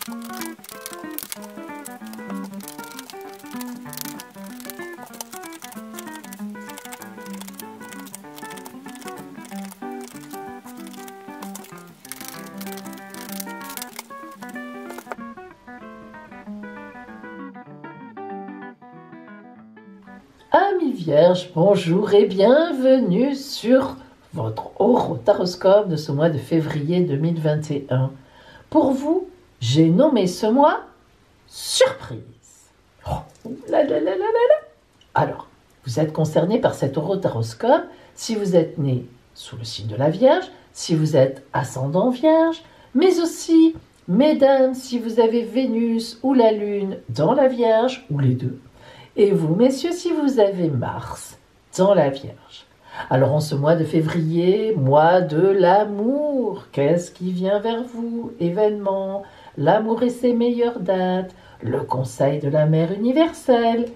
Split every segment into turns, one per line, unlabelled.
Amis Vierges, bonjour et bienvenue sur votre horoscope de ce mois de février 2021. Pour vous, j'ai nommé ce mois surprise. Oh, là, là, là, là, là, là. Alors, vous êtes concerné par cet horoscope si vous êtes né sous le signe de la Vierge, si vous êtes ascendant Vierge, mais aussi, mesdames, si vous avez Vénus ou la Lune dans la Vierge, ou les deux. Et vous, messieurs, si vous avez Mars dans la Vierge. Alors, en ce mois de février, mois de l'amour, qu'est-ce qui vient vers vous? Événements, l'amour et ses meilleures dates, le conseil de la mère universelle,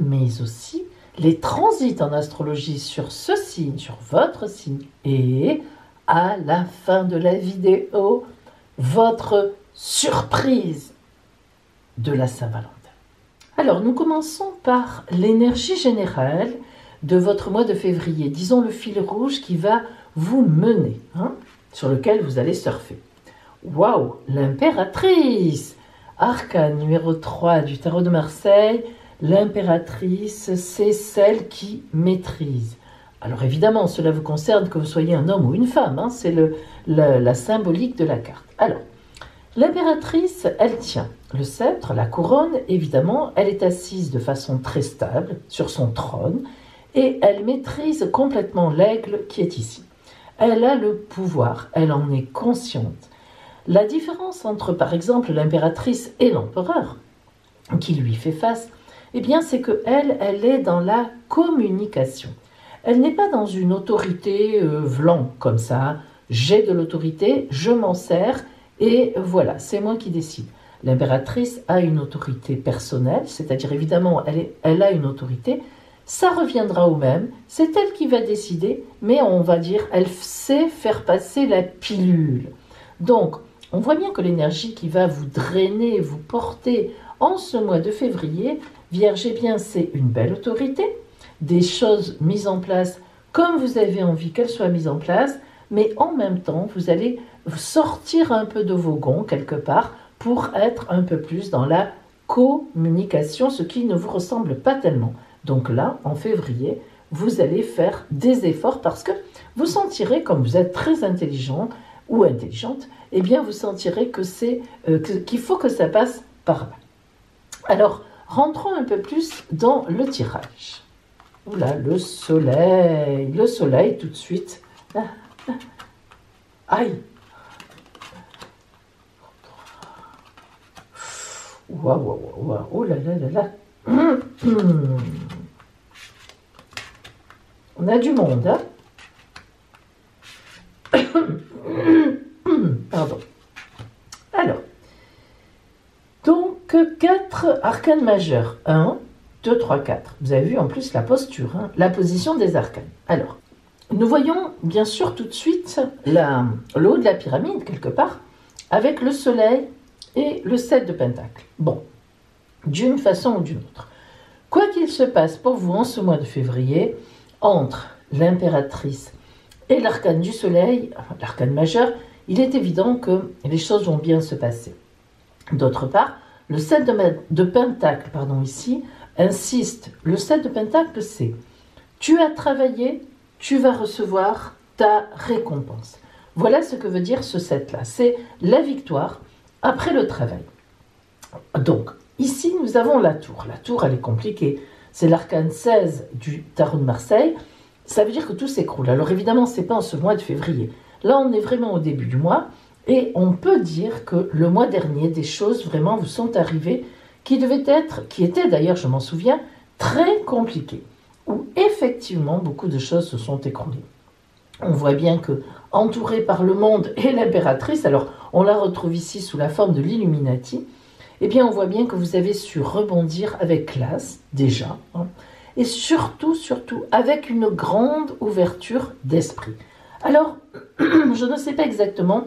mais aussi les transits en astrologie sur ce signe, sur votre signe. Et à la fin de la vidéo, votre surprise de la Saint-Valentin. Alors, nous commençons par l'énergie générale de votre mois de février. Disons le fil rouge qui va vous mener, sur lequel vous allez surfer. Waouh, l'impératrice! Arcane numéro 3 du tarot de Marseille. L'impératrice, c'est celle qui maîtrise. Alors évidemment, cela vous concerne que vous soyez un homme ou une femme. C'est la symbolique de la carte. Alors, l'impératrice, elle tient le sceptre, la couronne, évidemment, elle est assise de façon très stable sur son trône et elle maîtrise complètement l'aigle qui est ici. Elle a le pouvoir, elle en est consciente. La différence entre, par exemple, l'impératrice et l'empereur, qui lui fait face, eh bien, c'est qu'elle, elle est dans la communication. Elle n'est pas dans une autorité vlan, comme ça, j'ai de l'autorité, je m'en sers, et voilà, c'est moi qui décide. L'impératrice a une autorité personnelle, c'est-à-dire évidemment, elle a une autorité. Ça reviendra au même, c'est elle qui va décider, mais on va dire, elle sait faire passer la pilule. Donc, on voit bien que l'énergie qui va vous drainer, vous porter en ce mois de février, Vierge, eh bien, c'est une belle autorité, des choses mises en place comme vous avez envie qu'elles soient mises en place, mais en même temps, vous allez sortir un peu de vos gonds quelque part pour être un peu plus dans la communication, ce qui ne vous ressemble pas tellement. Donc là, en février, vous allez faire des efforts parce que vous sentirez, comme vous êtes très intelligent ou intelligente, eh bien vous sentirez que qu'il faut que ça passe par là. Alors, rentrons un peu plus dans le tirage. Oula, le soleil tout de suite. Aïe. Waouh, oh là là là là. On a du monde, Pardon. Alors, donc 4 arcanes majeurs. 1, 2, 3, 4. Vous avez vu en plus la posture, la position des arcanes. Alors, nous voyons bien sûr tout de suite le haut de la pyramide, quelque part, avec le soleil et le 7 de pentacle. Bon, d'une façon ou d'une autre. Quoi qu'il se passe pour vous en ce mois de février, entre l'impératrice et l'arcane du soleil, l'arcane majeur, il est évident que les choses vont bien se passer. D'autre part, le 7 de pentacle, ici, insiste. Le 7 de pentacle, c'est tu as travaillé, tu vas recevoir ta récompense. Voilà ce que veut dire ce 7-là. C'est la victoire après le travail. Donc, ici, nous avons la tour. La tour, elle est compliquée. C'est l'arcane 16 du tarot de Marseille. Ça veut dire que tout s'écroule. Alors évidemment, ce n'est pas en ce mois de février. Là, on est vraiment au début du mois. Et on peut dire que le mois dernier, des choses vraiment vous sont arrivées qui étaient d'ailleurs, je m'en souviens, très compliquées. Où effectivement, beaucoup de choses se sont écroulées. On voit bien que, entouré par le monde et l'impératrice, alors on la retrouve ici sous la forme de l'Illuminati, eh bien on voit bien que vous avez su rebondir avec classe, déjà, et surtout avec une grande ouverture d'esprit. Alors, je ne sais pas exactement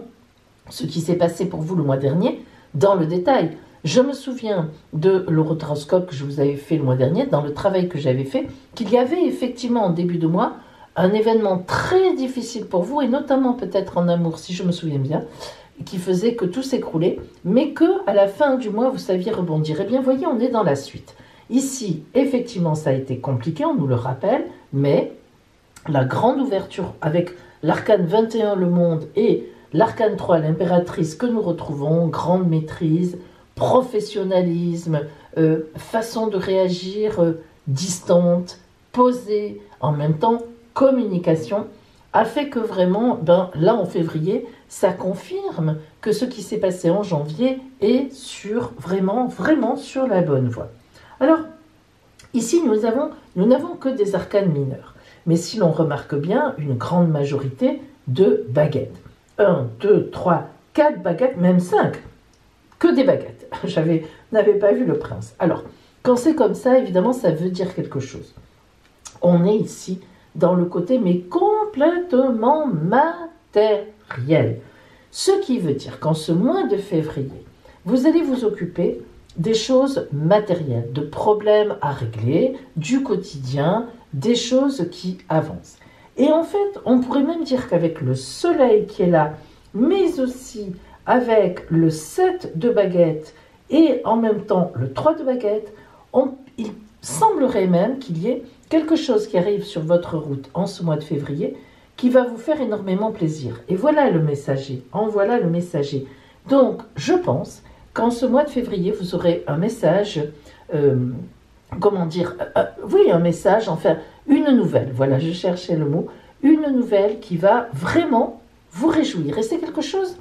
ce qui s'est passé pour vous le mois dernier, dans le détail. Je me souviens de l'horoscope que je vous avais fait le mois dernier, dans le travail que j'avais fait, qu'il y avait effectivement en début de mois un événement très difficile pour vous, et notamment peut-être en amour, si je me souviens bien, qui faisait que tout s'écroulait, mais que à la fin du mois, vous saviez rebondir. Eh bien, voyez, on est dans la suite. Ici, effectivement, ça a été compliqué, on nous le rappelle, mais la grande ouverture avec l'arcane 21, le monde, et l'arcane 3, l'impératrice, que nous retrouvons, grande maîtrise, professionnalisme, façon de réagir distante, posée, en même temps communication, a fait que vraiment, là en février, ça confirme que ce qui s'est passé en janvier est vraiment sur la bonne voie. Alors, ici, nous n'avons que des arcanes mineurs, mais si l'on remarque bien, une grande majorité de baguettes. 1, 2, 3, 4 baguettes, même 5. Que des baguettes. Je n'avais pas vu le prince. Alors, quand c'est comme ça, évidemment, ça veut dire quelque chose. On est ici dans le côté, mais complètement matériel. Ce qui veut dire qu'en ce mois de février, vous allez vous occuper des choses matérielles, de problèmes à régler, du quotidien, des choses qui avancent. Et en fait, on pourrait même dire qu'avec le soleil qui est là, mais aussi avec le 7 de baguette et en même temps le 3 de baguette, il semblerait même qu'il y ait quelque chose qui arrive sur votre route en ce mois de février qui va vous faire énormément plaisir. Et voilà le messager, en voilà le messager. Donc, je pense qu'en ce mois de février, vous aurez un message, oui, un message, enfin, une nouvelle, voilà, je cherchais le mot, une nouvelle qui va vraiment vous réjouir. Et c'est quelque chose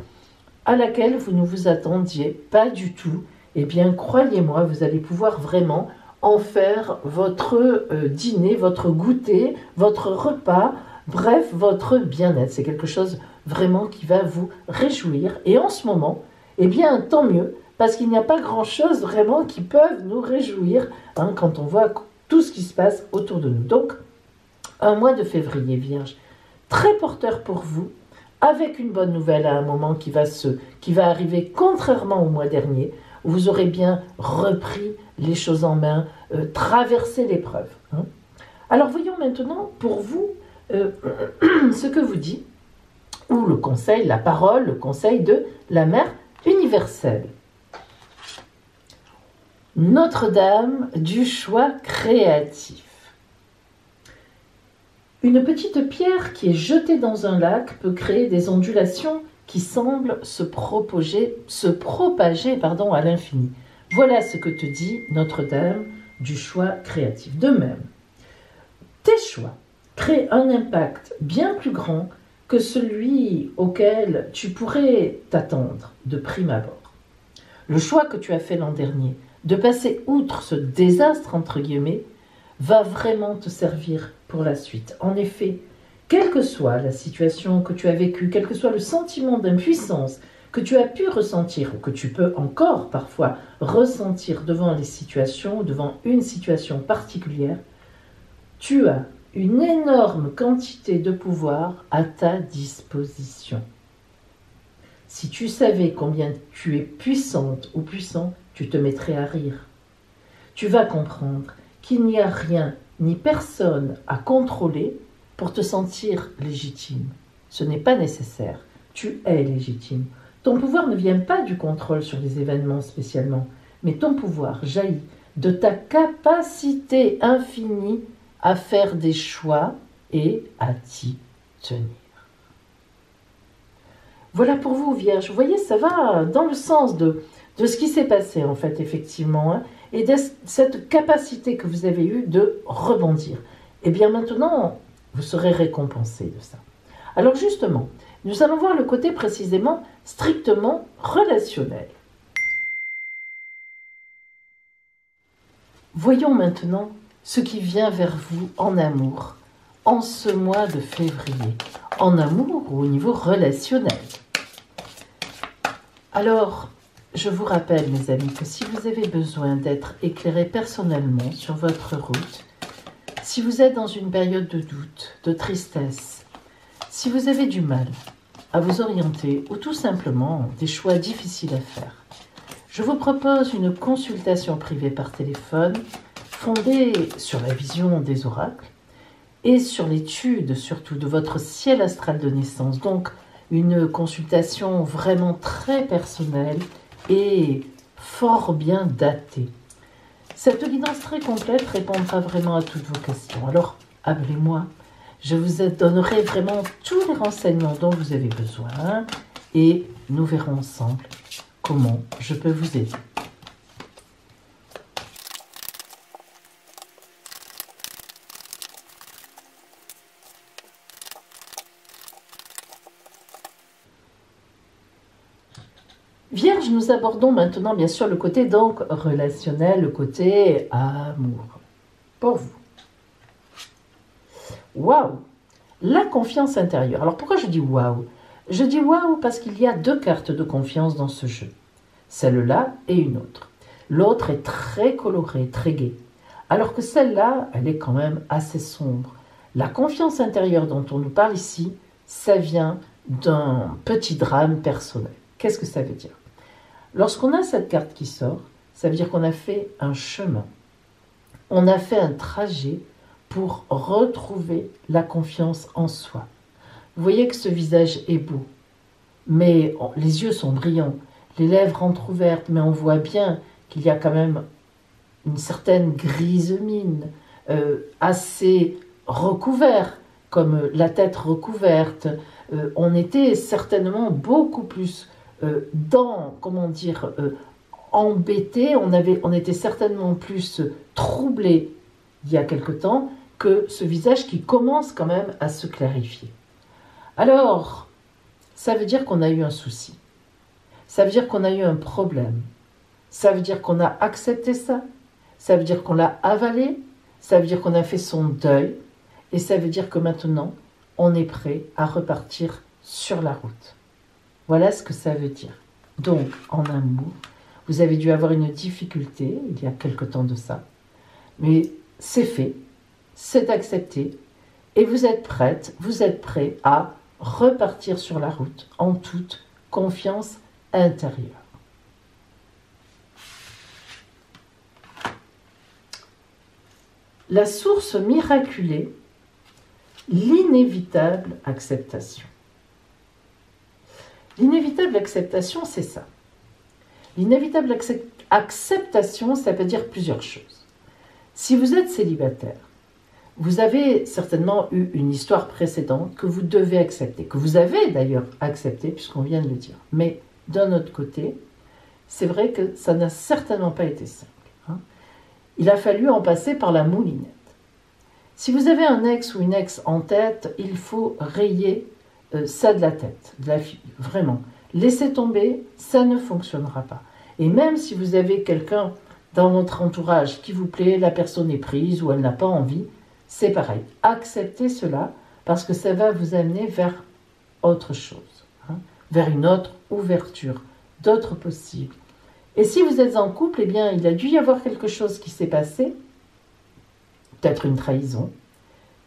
à laquelle vous ne vous attendiez pas du tout. Eh bien, croyez-moi, vous allez pouvoir vraiment en faire votre dîner, votre goûter, votre repas, bref, votre bien-être. C'est quelque chose vraiment qui va vous réjouir. Et en ce moment, eh bien, tant mieux, parce qu'il n'y a pas grand-chose vraiment qui peuvent nous réjouir quand on voit tout ce qui se passe autour de nous. Donc, un mois de février, Vierge, très porteur pour vous, avec une bonne nouvelle à un moment qui va arriver contrairement au mois dernier, où vous aurez bien repris les choses en main, traversé l'épreuve. Alors voyons maintenant pour vous ce que vous dit, ou le conseil, la parole, le conseil de la Mère universelle. Notre-Dame du choix créatif. Une petite pierre qui est jetée dans un lac peut créer des ondulations qui semblent se propager à l'infini. Voilà ce que te dit Notre-Dame du choix créatif. De même, tes choix créent un impact bien plus grand que celui auquel tu pourrais t'attendre de prime abord. Le choix que tu as fait l'an dernier, de passer outre ce désastre, entre guillemets, va vraiment te servir pour la suite. En effet, quelle que soit la situation que tu as vécue, quel que soit le sentiment d'impuissance que tu as pu ressentir, ou que tu peux encore parfois ressentir devant une situation particulière, tu as une énorme quantité de pouvoir à ta disposition. Si tu savais combien tu es puissante ou puissant, tu te mettrais à rire. Tu vas comprendre qu'il n'y a rien ni personne à contrôler pour te sentir légitime. Ce n'est pas nécessaire. Tu es légitime. Ton pouvoir ne vient pas du contrôle sur les événements spécialement, mais ton pouvoir jaillit de ta capacité infinie à faire des choix et à t'y tenir. Voilà pour vous, Vierge. Vous voyez, ça va dans le sens de ce qui s'est passé, en fait, effectivement, et de cette capacité que vous avez eue de rebondir. Et bien maintenant, vous serez récompensé de ça. Alors justement, nous allons voir le côté précisément strictement relationnel. Voyons maintenant ce qui vient vers vous en amour, en ce mois de février, en amour ou au niveau relationnel. Alors, je vous rappelle, mes amis, que si vous avez besoin d'être éclairé personnellement sur votre route, si vous êtes dans une période de doute, de tristesse, si vous avez du mal à vous orienter ou tout simplement des choix difficiles à faire, Je vous propose une consultation privée par téléphone fondée sur la vision des oracles et sur l'étude surtout de votre ciel astral de naissance. Donc une consultation vraiment très personnelle et fort bien datée. Cette guidance très complète répondra vraiment à toutes vos questions. Alors appelez-moi, je vous donnerai vraiment tous les renseignements dont vous avez besoin et nous verrons ensemble comment je peux vous aider. Vierge, nous abordons maintenant bien sûr le côté donc relationnel, le côté amour. Pour vous. Waouh! La confiance intérieure. Alors pourquoi je dis waouh? Je dis waouh parce qu'il y a deux cartes de confiance dans ce jeu. Celle-là et une autre. L'autre est très colorée, très gaie. Alors que celle-là, elle est quand même assez sombre. La confiance intérieure dont on nous parle ici, ça vient d'un petit drame personnel. Qu'est-ce que ça veut dire? Lorsqu'on a cette carte qui sort, ça veut dire qu'on a fait un chemin. On a fait un trajet pour retrouver la confiance en soi. Vous voyez que ce visage est beau, mais les yeux sont brillants, les lèvres entrouvertes, mais on voit bien qu'il y a quand même une certaine grise mine, assez recouvert, comme la tête recouverte. On était certainement beaucoup plus embêté, on était certainement plus troublé il y a quelque temps que ce visage qui commence quand même à se clarifier. Alors, ça veut dire qu'on a eu un souci, ça veut dire qu'on a eu un problème, ça veut dire qu'on a accepté ça, ça veut dire qu'on l'a avalé, ça veut dire qu'on a fait son deuil, et ça veut dire que maintenant, on est prêt à repartir sur la route. Voilà ce que ça veut dire. Donc, en amour, vous avez dû avoir une difficulté il y a quelque temps de ça, mais c'est fait, c'est accepté, et vous êtes prête, vous êtes prêt à repartir sur la route en toute confiance intérieure. La source miraculée, l'inévitable acceptation. L'inévitable acceptation, c'est ça. L'inévitable acceptation, ça peut dire plusieurs choses. Si vous êtes célibataire, vous avez certainement eu une histoire précédente que vous devez accepter, que vous avez d'ailleurs accepté, puisqu'on vient de le dire. Mais d'un autre côté, c'est vrai que ça n'a certainement pas été simple. Il a fallu en passer par la moulinette. Si vous avez un ex ou une ex en tête, il faut rayer ça de la tête, de la figure, vraiment. Laissez tomber, ça ne fonctionnera pas. Et même si vous avez quelqu'un dans votre entourage qui vous plaît, la personne est prise ou elle n'a pas envie, c'est pareil. Acceptez cela parce que ça va vous amener vers autre chose, vers une autre ouverture, d'autres possibles. Et si vous êtes en couple, eh bien, il a dû y avoir quelque chose qui s'est passé, peut-être une trahison,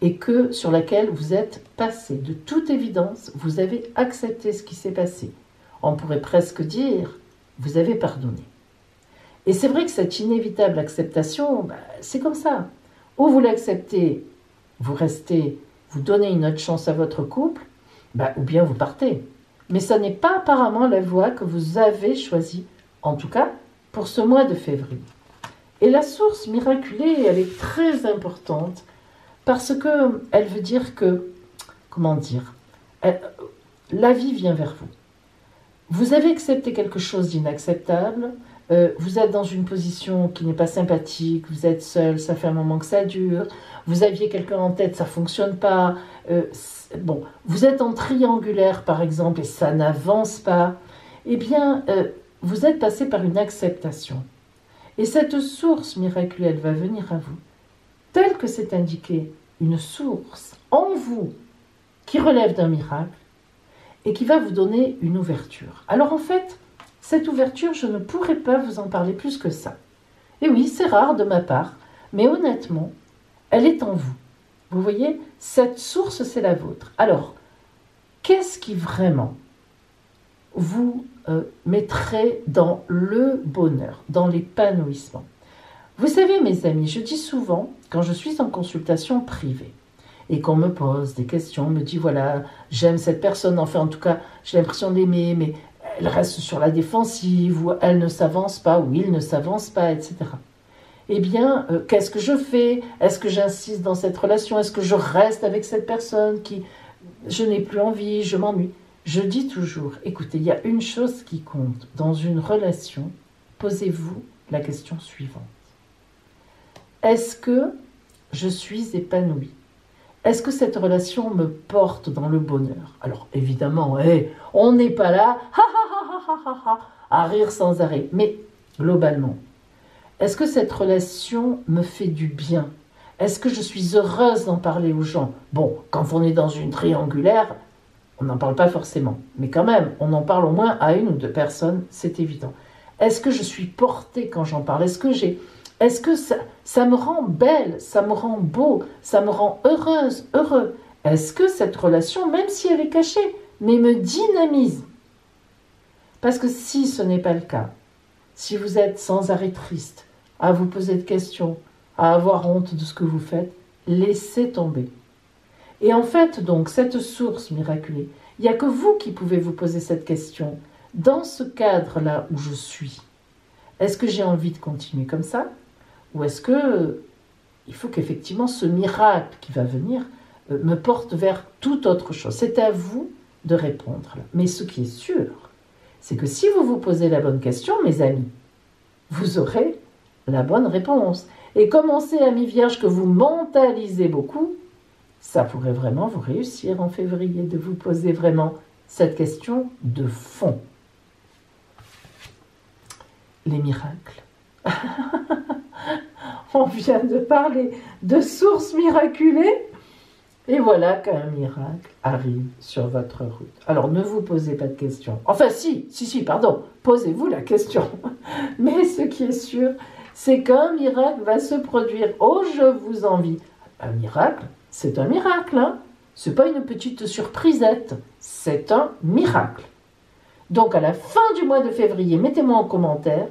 et que sur laquelle vous êtes passé. De toute évidence, vous avez accepté ce qui s'est passé. On pourrait presque dire, vous avez pardonné. Et c'est vrai que cette inévitable acceptation, c'est comme ça. Ou vous l'acceptez, vous restez, vous donnez une autre chance à votre couple, ou bien vous partez. Mais ça n'est pas apparemment la voie que vous avez choisie, en tout cas pour ce mois de février. Et la source miraculée, elle est très importante, parce qu'elle veut dire que, la vie vient vers vous. Vous avez accepté quelque chose d'inacceptable, vous êtes dans une position qui n'est pas sympathique, vous êtes seul, ça fait un moment que ça dure, vous aviez quelqu'un en tête, ça ne fonctionne pas, vous êtes en triangulaire par exemple et ça n'avance pas, eh bien, vous êtes passé par une acceptation. Et cette source miraculeuse, elle va venir à vous, telle que c'est indiqué, une source en vous qui relève d'un miracle et qui va vous donner une ouverture. Alors en fait, cette ouverture, je ne pourrais pas vous en parler plus que ça. Et oui, c'est rare de ma part, mais honnêtement, elle est en vous. Vous voyez, cette source, c'est la vôtre. Alors, qu'est-ce qui vraiment vous mettrai dans le bonheur, dans l'épanouissement. Vous savez, mes amis, je dis souvent, quand je suis en consultation privée, et qu'on me pose des questions, on me dit, voilà, j'aime cette personne, enfin en tout cas, j'ai l'impression d'aimer, mais elle reste sur la défensive, ou elle ne s'avance pas, ou il ne s'avance pas, etc. Eh bien, qu'est-ce que je fais? Est-ce que j'insiste dans cette relation? Est-ce que je reste avec cette personne qui, je n'ai plus envie, je m'ennuie? Je dis toujours, écoutez, il y a une chose qui compte dans une relation, posez-vous la question suivante. Est-ce que je suis épanouie? Est-ce que cette relation me porte dans le bonheur? Alors, évidemment, on n'est pas là à rire sans arrêt. Mais, globalement, est-ce que cette relation me fait du bien? Est-ce que je suis heureuse d'en parler aux gens? Bon, quand on est dans une triangulaire, on n'en parle pas forcément. Mais quand même, on en parle au moins à une ou deux personnes, c'est évident. Est-ce que je suis portée quand j'en parle? Est-ce que ça me rend belle, ça me rend beau, ça me rend heureuse, heureux? Est-ce que cette relation, même si elle est cachée, mais me dynamise? Parce que si ce n'est pas le cas, si vous êtes sans arrêt triste, à vous poser de questions, à avoir honte de ce que vous faites, laissez tomber. Et en fait, donc, cette source miraculée, il n'y a que vous qui pouvez vous poser cette question. Dans ce cadre-là où je suis, est-ce que j'ai envie de continuer comme ça? Ou est-ce que il faut qu'effectivement ce miracle qui va venir me porte vers toute autre chose? C'est à vous de répondre. Mais ce qui est sûr, c'est que si vous vous posez la bonne question, mes amis, vous aurez la bonne réponse. Et comme on sait, amis vierges, que vous mentalisez beaucoup, ça pourrait vraiment vous réussir en février de vous poser vraiment cette question de fond. Les miracles. On vient de parler de sources miraculées et voilà qu'un miracle arrive sur votre route. Alors ne vous posez pas de questions. Enfin pardon, posez-vous la question. Mais ce qui est sûr, c'est qu'un miracle va se produire. Oh, je vous envie. Un miracle, c'est un miracle, hein. C'est pas une petite surprisette, c'est un miracle. Donc à la fin du mois de février, mettez-moi en commentaire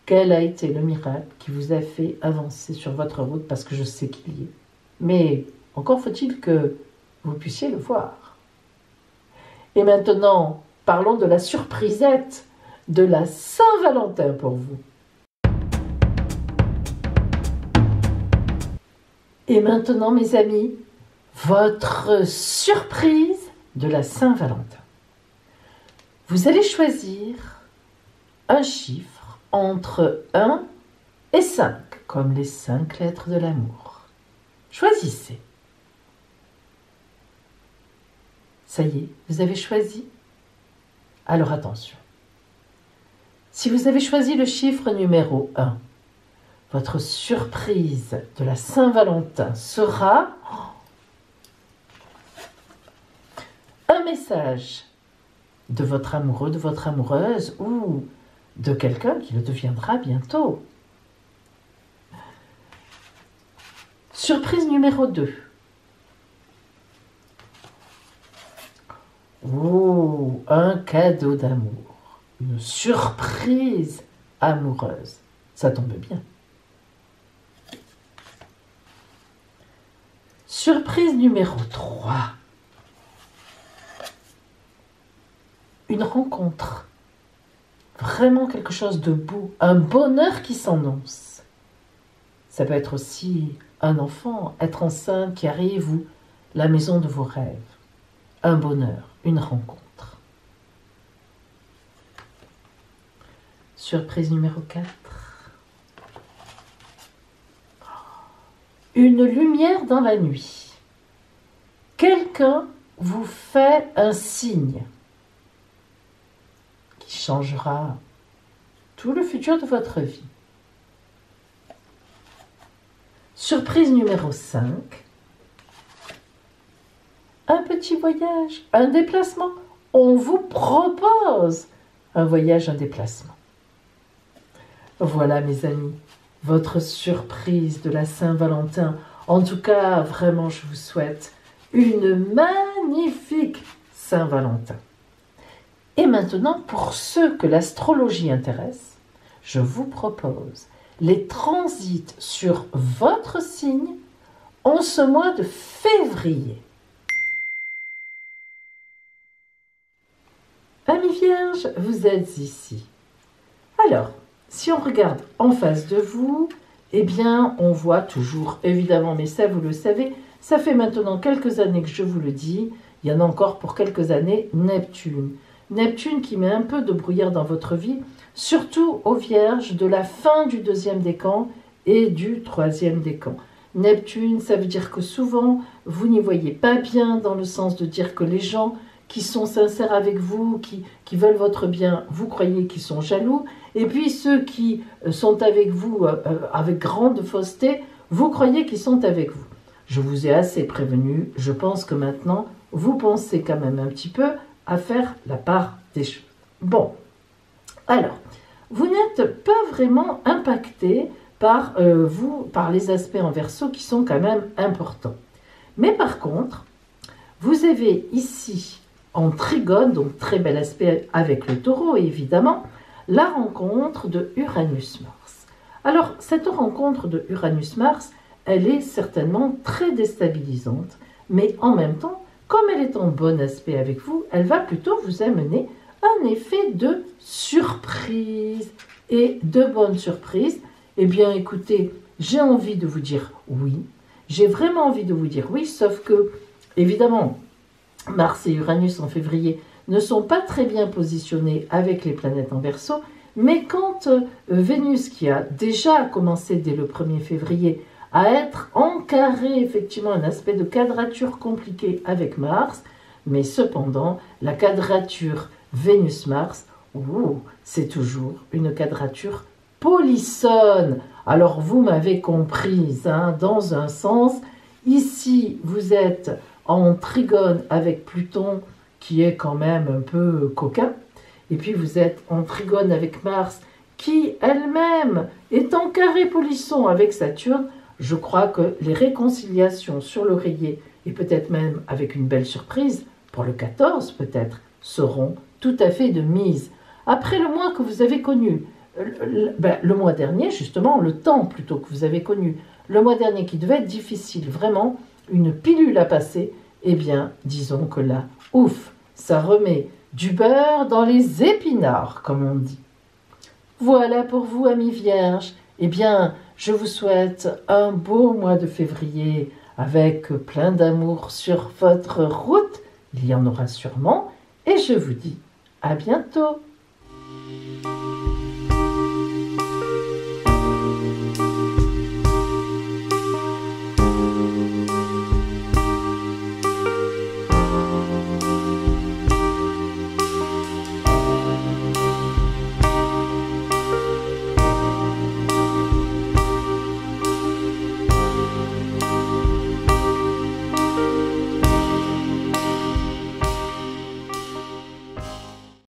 quel a été le miracle qui vous a fait avancer sur votre route, parce que je sais qu'il y est. Mais encore faut-il que vous puissiez le voir. Et maintenant, parlons de la surprisette de la Saint-Valentin pour vous. Et maintenant, mes amis, votre surprise de la Saint-Valentin. Vous allez choisir un chiffre entre 1 et 5, comme les 5 lettres de l'amour. Choisissez. Ça y est, vous avez choisi? Alors attention. Si vous avez choisi le chiffre numéro 1, votre surprise de la Saint-Valentin sera un message de votre amoureux, de votre amoureuse ou de quelqu'un qui le deviendra bientôt. Surprise numéro 2. Oh, un cadeau d'amour. Une surprise amoureuse. Ça tombe bien. Surprise numéro 3. Une rencontre. Vraiment quelque chose de beau. Un bonheur qui s'annonce. Ça peut être aussi un enfant, être enceinte qui arrive ou la maison de vos rêves. Un bonheur, une rencontre. Surprise numéro 4. Une lumière dans la nuit. Quelqu'un vous fait un signe qui changera tout le futur de votre vie. Surprise numéro 5. Un petit voyage, un déplacement. On vous propose un voyage, un déplacement. Voilà mes amis, votre surprise de la Saint-Valentin. En tout cas, vraiment, je vous souhaite une magnifique Saint-Valentin. Et maintenant, pour ceux que l'astrologie intéresse, je vous propose les transits sur votre signe en ce mois de février. Amis vierges, vous êtes ici. Alors, si on regarde en face de vous, eh bien, on voit toujours, évidemment, mais ça, vous le savez, ça fait maintenant quelques années que je vous le dis, il y en a encore pour quelques années, Neptune. Neptune qui met un peu de brouillard dans votre vie, surtout aux vierges de la fin du 2e décan et du 3e décan. Neptune, ça veut dire que souvent, vous n'y voyez pas bien dans le sens de dire que les gens qui sont sincères avec vous, qui veulent votre bien, vous croyez qu'ils sont jaloux, et puis ceux qui sont avec vous avec grande fausseté, vous croyez qu'ils sont avec vous. Je vous ai assez prévenu, je pense que maintenant, vous pensez quand même un petit peu à faire la part des choses. Bon, alors, vous n'êtes pas vraiment impacté par les aspects en Verseau qui sont quand même importants. Mais par contre, vous avez ici en trigone, donc très bel aspect avec le taureau évidemment, la rencontre de Uranus-Mars. Alors, cette rencontre de Uranus-Mars, elle est certainement très déstabilisante, mais en même temps, comme elle est en bon aspect avec vous, elle va plutôt vous amener un effet de surprise. Et de bonnes surprises, eh bien écoutez, j'ai envie de vous dire oui, j'ai vraiment envie de vous dire oui, sauf que, évidemment, Mars et Uranus en février ne sont pas très bien positionnés avec les planètes en Verseau, mais quand Vénus, qui a déjà commencé dès le 1er février à être en carré, effectivement un aspect de quadrature compliqué avec Mars, mais cependant la quadrature Vénus-Mars, c'est toujours une quadrature polissonne. Alors vous m'avez comprise, hein, dans un sens, ici vous êtes en trigone avec Pluton, qui est quand même un peu coquin, et puis vous êtes en trigone avec Mars, qui elle-même est en carré polisson avec Saturne. Je crois que les réconciliations sur l'oreiller, et peut-être même avec une belle surprise, pour le 14 peut-être, seront tout à fait de mise. Après le mois que vous avez connu, le mois dernier justement, le temps plutôt que vous avez connu, le mois dernier qui devait être difficile, vraiment, une pilule à passer, eh bien, disons que là, ouf, ça remet du beurre dans les épinards, comme on dit. Voilà pour vous, amis vierges. Eh bien, je vous souhaite un beau mois de février avec plein d'amour sur votre route. Il y en aura sûrement. Et je vous dis à bientôt.